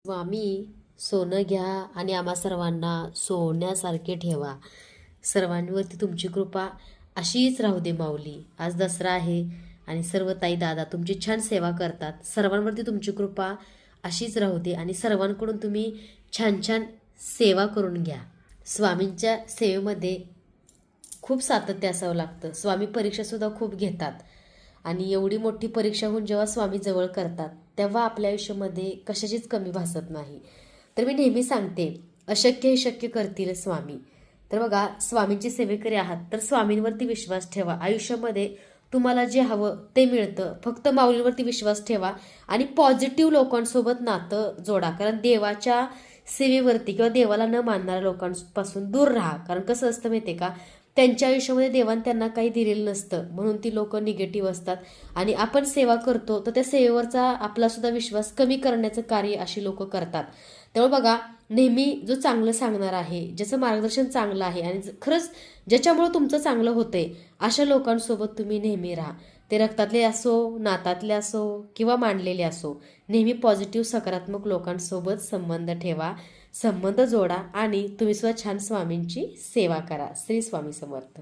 स्वामी सोनं घ्या आणि आम्हा सर्वांना सोन्यासारखे ठेवा. सर्वांवरती तुमची कृपा अशीच राहू दे माऊली. आज दसरा आहे आणि सर्व ताई दादा तुमची छान सेवा करतात. सर्वांवरती तुमची कृपा अशीच राहू दे आणि सर्वांकडून तुम्ही छान छान सेवा करून घ्या. स्वामींच्या सेवेमध्ये खूप सातत्य असावं लागतं. स्वामी परीक्षासुद्धा खूप घेतात आणि एवढी मोठी परीक्षा होऊन जेव्हा स्वामी जवळ करतात तेव्हा आपल्या आयुष्यामध्ये कशाचीच कमी भासत नाही. तर मी नेहमी सांगते, अशक्य हे शक्य करतील स्वामी. तर बघा, स्वामींची सेवेकरी आहात तर स्वामींवरती विश्वास ठेवा. आयुष्यामध्ये तुम्हाला जे हवं ते मिळतं. फक्त माऊलींवरती विश्वास ठेवा आणि पॉझिटिव्ह लोकांसोबत नातं जोडा. कारण देवाच्या सेवेवरती किंवा देवाला न मानणाऱ्या लोकांपासून दूर राहा. कारण कसं असतं माहिती आहे का, त्यांच्या आयुष्यामध्ये देवाने त्यांना काही दिलेलं नसतं म्हणून ती लोक निगेटिव्ह असतात आणि आपण सेवा करतो तर त्या सेवेवरचा आपला सुद्धा विश्वास कमी करण्याचं कार्य अशी लोक करतात. त्यामुळे बघा, नेहमी जो चांगलं सांगणार आहे, ज्याचं मार्गदर्शन चांगलं आहे आणि खरंच ज्याच्यामुळे तुमचं चांगलं होतंय अशा लोकांसोबत तुम्ही नेहमी राहा. ते रक्तातले असो, नातातले असो किंवा मांडलेले असो, नेहमी पॉझिटिव्ह सकारात्मक लोकांसोबत संबंध ठेवा, संबंध जोडा आणि तुम्ही सुद्धा छान स्वामींची सेवा करा. श्री स्वामी समर्थ.